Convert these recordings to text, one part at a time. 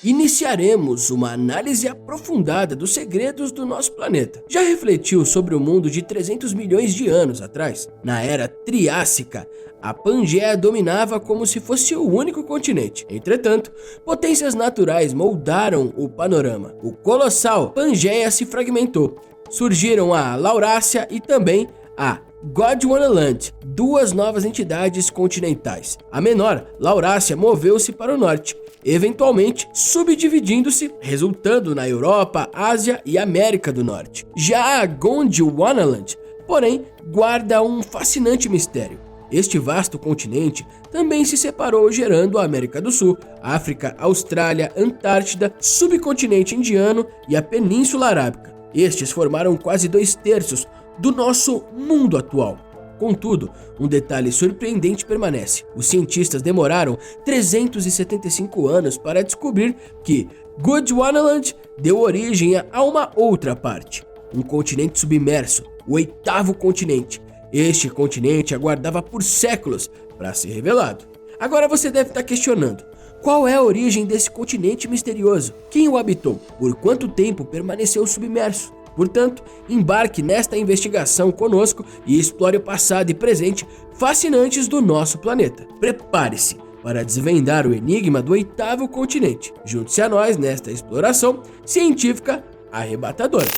iniciaremos uma análise aprofundada dos segredos do nosso planeta. Já refletiu sobre o mundo de 300 milhões de anos atrás? Na era Triássica, a Pangeia dominava como se fosse o único continente. Entretanto, potências naturais moldaram o panorama. O colossal Pangeia se fragmentou. Surgiram a Laurásia e também a Gondwanaland, duas novas entidades continentais. A menor, Laurásia, moveu-se para o norte, eventualmente subdividindo-se, resultando na Europa, Ásia e América do Norte. Já a Gondwanaland, porém, guarda um fascinante mistério. Este vasto continente também se separou, gerando a América do Sul, África, Austrália, Antártida, subcontinente indiano e a Península Arábica. Estes formaram quase 2/3 do nosso mundo atual. Contudo, um detalhe surpreendente permanece. Os cientistas demoraram 375 anos para descobrir que Gondwanaland deu origem a uma outra parte, um continente submerso, o 8º continente. Este continente aguardava por séculos para ser revelado. Agora você deve estar questionando: qual é a origem desse continente misterioso? Quem o habitou? Por quanto tempo permaneceu submerso? Portanto, embarque nesta investigação conosco e explore o passado e presente fascinantes do nosso planeta. Prepare-se para desvendar o enigma do 8º continente. Junte-se a nós nesta exploração científica arrebatadora.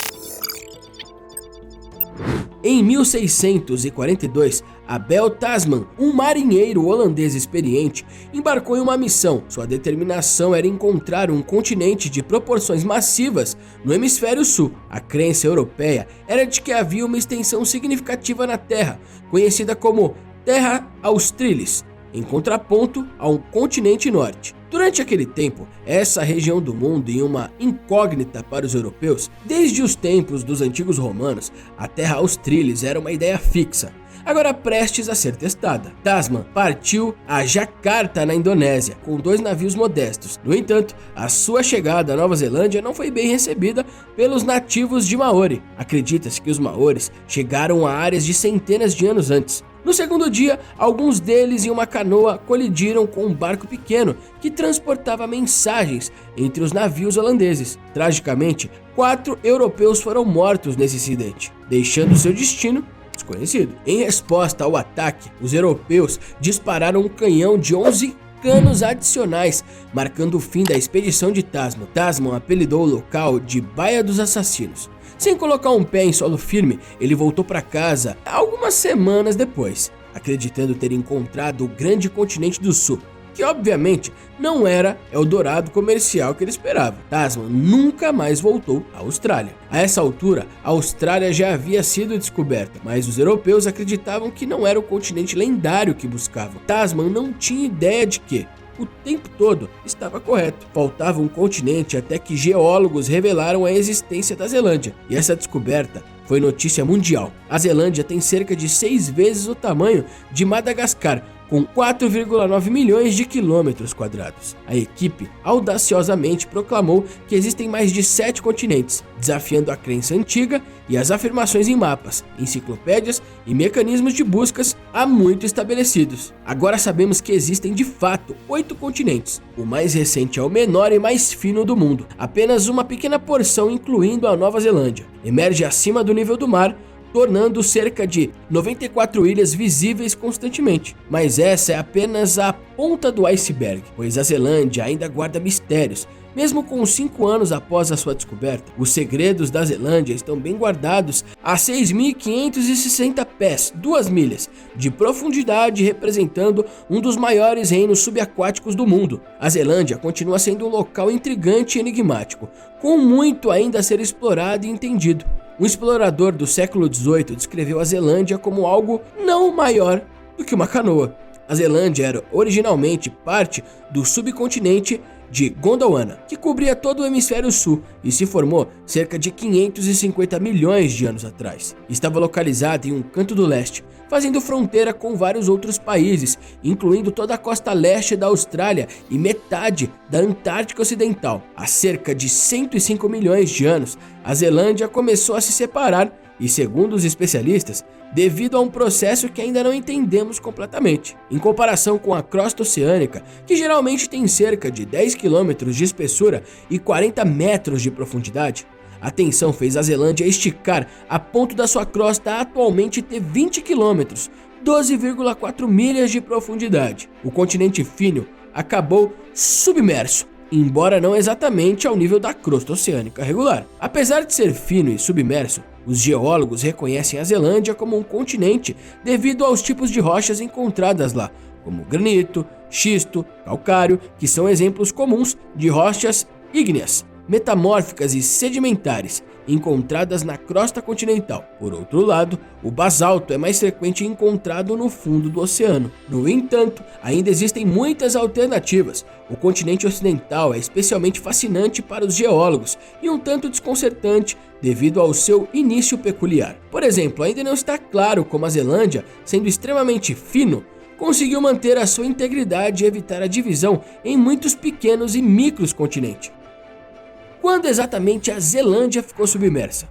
Em 1642, Abel Tasman, um marinheiro holandês experiente, embarcou em uma missão. Sua determinação era encontrar um continente de proporções massivas no hemisfério sul. A crença europeia era de que havia uma extensão significativa na Terra, conhecida como Terra Australis, em contraponto ao continente norte. Durante aquele tempo, essa região do mundo em uma incógnita para os europeus, desde os tempos dos antigos romanos, a Terra Australis era uma ideia fixa, agora prestes a ser testada. Tasman partiu a Jakarta, na Indonésia, com 2 navios modestos. No entanto, a sua chegada à Nova Zelândia não foi bem recebida pelos nativos de Maori. Acredita-se que os Maoris chegaram a áreas de centenas de anos antes. No segundo dia, alguns deles em uma canoa colidiram com um barco pequeno que transportava mensagens entre os navios holandeses. Tragicamente, 4 europeus foram mortos nesse incidente, deixando seu destino desconhecido. Em resposta ao ataque, os europeus dispararam um canhão de 11 canos adicionais, marcando o fim da expedição de Tasman. Tasman apelidou o local de Baía dos Assassinos. Sem colocar um pé em solo firme, ele voltou para casa algumas semanas depois, acreditando ter encontrado o grande continente do sul, que obviamente não era Eldorado comercial que ele esperava. Tasman nunca mais voltou à Austrália. A essa altura, a Austrália já havia sido descoberta, mas os europeus acreditavam que não era o continente lendário que buscavam. Tasman não tinha ideia de que o tempo todo estava correto. Faltava um continente até que geólogos revelaram a existência da Zelândia, e essa descoberta foi notícia mundial. A Zelândia tem cerca de 6 vezes o tamanho de Madagascar, com 4,9 milhões de quilômetros quadrados. A equipe audaciosamente proclamou que existem mais de 7 continentes, desafiando a crença antiga e as afirmações em mapas, enciclopédias e mecanismos de buscas há muito estabelecidos. Agora sabemos que existem de fato 8 continentes. O mais recente é o menor e mais fino do mundo. Apenas uma pequena porção, incluindo a Nova Zelândia, emerge acima do nível do mar, tornando cerca de 94 ilhas visíveis constantemente. Mas essa é apenas a ponta do iceberg, pois a Zelândia ainda guarda mistérios. Mesmo com 5 anos após a sua descoberta, os segredos da Zelândia estão bem guardados a 6.560 pés, 2 milhas, de profundidade, representando um dos maiores reinos subaquáticos do mundo. A Zelândia continua sendo um local intrigante e enigmático, com muito ainda a ser explorado e entendido. Um explorador do século XVIII descreveu a Zelândia como algo não maior do que uma canoa. A Zelândia era originalmente parte do subcontinente de Gondwana, que cobria todo o hemisfério sul e se formou cerca de 550 milhões de anos atrás. Estava localizada em um canto do leste, fazendo fronteira com vários outros países, incluindo toda a costa leste da Austrália e metade da Antártica Ocidental. Há cerca de 105 milhões de anos, a Zelândia começou a se separar e, segundo os especialistas, devido a um processo que ainda não entendemos completamente. Em comparação com a crosta oceânica, que geralmente tem cerca de 10 km de espessura e 40 metros de profundidade, a tensão fez a Zelândia esticar a ponto da sua crosta atualmente ter 20 km, 12,4 milhas de profundidade. O continente fino acabou submerso, embora não exatamente ao nível da crosta oceânica regular. Apesar de ser fino e submerso, os geólogos reconhecem a Zelândia como um continente devido aos tipos de rochas encontradas lá, como granito, xisto, calcário, que são exemplos comuns de rochas ígneas, metamórficas e sedimentares encontradas na crosta continental. Por outro lado, o basalto é mais frequente encontrado no fundo do oceano. No entanto, ainda existem muitas alternativas. O continente ocidental é especialmente fascinante para os geólogos e um tanto desconcertante devido ao seu início peculiar. Por exemplo, ainda não está claro como a Zelândia, sendo extremamente fino, conseguiu manter a sua integridade e evitar a divisão em muitos pequenos e micros continentes. Quando exatamente a Zelândia ficou submersa?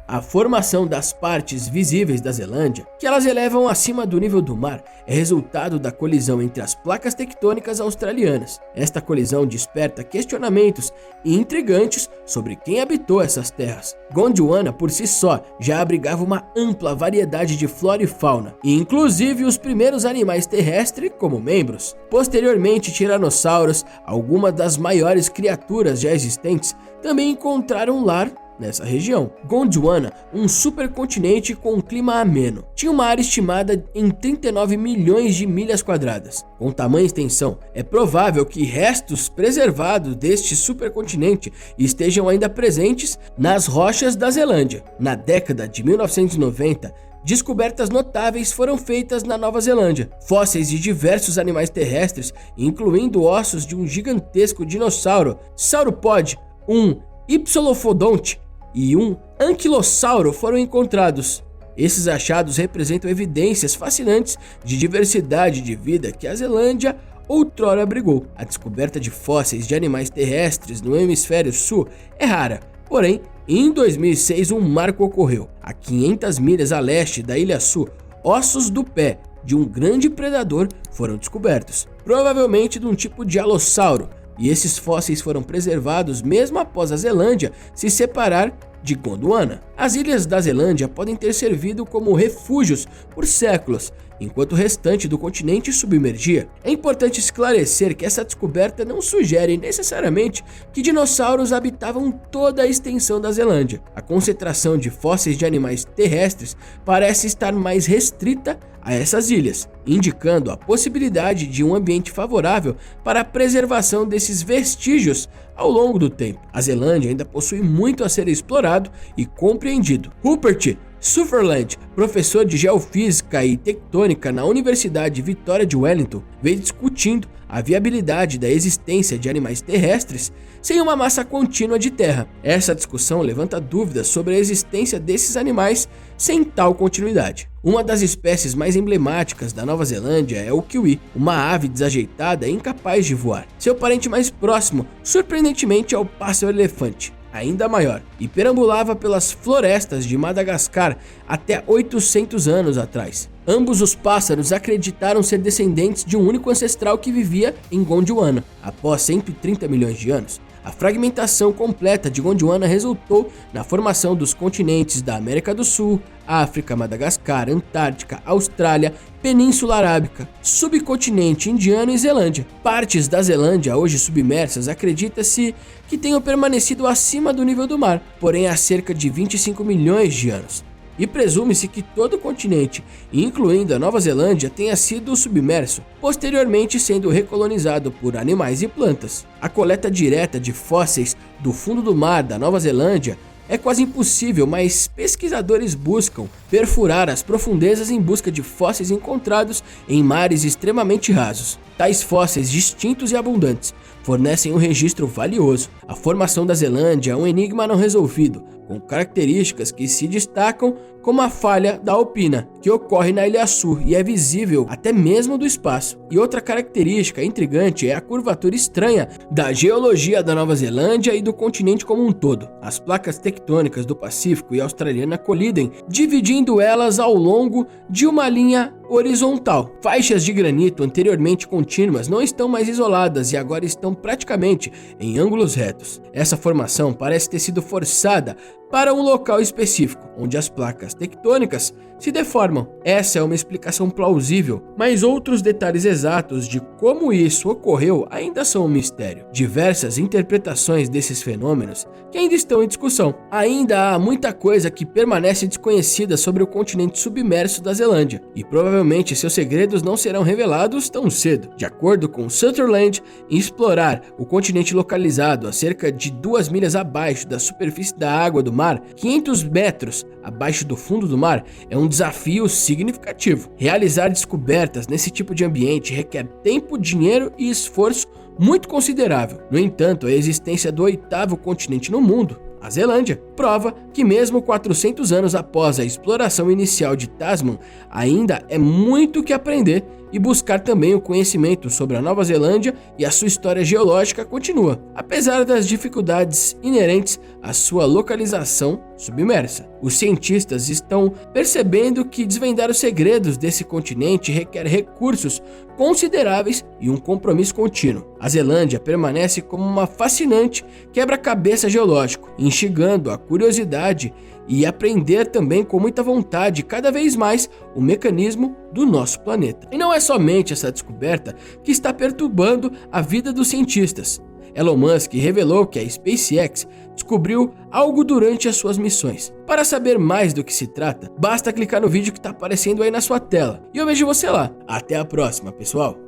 A formação das partes visíveis da Zelândia, que elas elevam acima do nível do mar, é resultado da colisão entre as placas tectônicas australianas. Esta colisão desperta questionamentos intrigantes sobre quem habitou essas terras. Gondwana, por si só, já abrigava uma ampla variedade de flora e fauna, e inclusive os primeiros animais terrestres como membros. Posteriormente, tiranossauros, algumas das maiores criaturas já existentes, também encontraram lar nessa região. Gondwana, um supercontinente com um clima ameno, tinha uma área estimada em 39 milhões de milhas quadradas. Com tamanha extensão, é provável que restos preservados deste supercontinente estejam ainda presentes nas rochas da Zelândia. Na década de 1990, descobertas notáveis foram feitas na Nova Zelândia. Fósseis de diversos animais terrestres, incluindo ossos de um gigantesco dinossauro, sauropod, um Hypsilophodonte e um anquilossauro foram encontrados. Esses achados representam evidências fascinantes de diversidade de vida que a Zelândia outrora abrigou. A descoberta de fósseis de animais terrestres no hemisfério sul é rara, porém, em 2006 um marco ocorreu. A 500 milhas a leste da Ilha Sul, ossos do pé de um grande predador foram descobertos, provavelmente de um tipo de alossauro, e esses fósseis foram preservados mesmo após a Zelândia se separar de Gondwana. As ilhas da Zelândia podem ter servido como refúgios por séculos, enquanto o restante do continente submergia. É importante esclarecer que essa descoberta não sugere necessariamente que dinossauros habitavam toda a extensão da Zelândia. A concentração de fósseis de animais terrestres parece estar mais restrita a essas ilhas, indicando a possibilidade de um ambiente favorável para a preservação desses vestígios ao longo do tempo. A Zelândia ainda possui muito a ser explorado e compreendido. Rupert Sutherland, professor de geofísica e tectônica na Universidade Vitória de Wellington, veio discutindo a viabilidade da existência de animais terrestres sem uma massa contínua de terra. Essa discussão levanta dúvidas sobre a existência desses animais sem tal continuidade. Uma das espécies mais emblemáticas da Nova Zelândia é o kiwi, uma ave desajeitada e incapaz de voar. Seu parente mais próximo, surpreendentemente, é o pássaro-elefante, ainda maior, e perambulava pelas florestas de Madagascar até 800 anos atrás. Ambos os pássaros acreditaram ser descendentes de um único ancestral que vivia em Gondwana. Após 130 milhões de anos, a fragmentação completa de Gondwana resultou na formação dos continentes da América do Sul, África, Madagascar, Antártica, Austrália, Península Arábica, subcontinente indiano e Zelândia. Partes da Zelândia, hoje submersas, acredita-se que tenham permanecido acima do nível do mar, porém há cerca de 25 milhões de anos. E presume-se que todo o continente, incluindo a Nova Zelândia, tenha sido submerso, posteriormente sendo recolonizado por animais e plantas. A coleta direta de fósseis do fundo do mar da Nova Zelândia é quase impossível, mas pesquisadores buscam perfurar as profundezas em busca de fósseis encontrados em mares extremamente rasos. Tais fósseis distintos e abundantes fornecem um registro valioso. A formação da Zelândia é um enigma não resolvido, com características que se destacam como a falha da Alpina, que ocorre na Ilha Sul e é visível até mesmo do espaço. E outra característica intrigante é a curvatura estranha da geologia da Nova Zelândia e do continente como um todo. As placas tectônicas do Pacífico e Australiana colidem, dividindo elas ao longo de uma linha horizontal. Faixas de granito anteriormente contínuas não estão mais isoladas e agora estão praticamente em ângulos retos. Essa formação parece ter sido forçada para um local específico, onde as placas tectônicas se deformam. Essa é uma explicação plausível, mas outros detalhes exatos de como isso ocorreu ainda são um mistério. Diversas interpretações desses fenômenos que ainda estão em discussão. Ainda há muita coisa que permanece desconhecida sobre o continente submerso da Zelândia, e provavelmente seus segredos não serão revelados tão cedo. De acordo com Sutherland, explorar o continente localizado a cerca de 2 milhas abaixo da superfície da água do mar, 500 metros abaixo do fundo do mar, é um desafio significativo. Realizar descobertas nesse tipo de ambiente requer tempo, dinheiro e esforço muito considerável. No entanto, a existência do 8º continente no mundo, a Zelândia, prova que mesmo 400 anos após a exploração inicial de Tasman, ainda é muito o que aprender, e buscar também o conhecimento sobre a Nova Zelândia e a sua história geológica continua, apesar das dificuldades inerentes à sua localização submersa. Os cientistas estão percebendo que desvendar os segredos desse continente requer recursos consideráveis e um compromisso contínuo. A Zelândia permanece como uma fascinante quebra-cabeça geológico, instigando a curiosidade e aprender também com muita vontade cada vez mais o mecanismo do nosso planeta. E não é somente essa descoberta que está perturbando a vida dos cientistas. Elon Musk revelou que a SpaceX descobriu algo durante as suas missões. Para saber mais do que se trata, basta clicar no vídeo que está aparecendo aí na sua tela. E eu vejo você lá. Até a próxima, pessoal!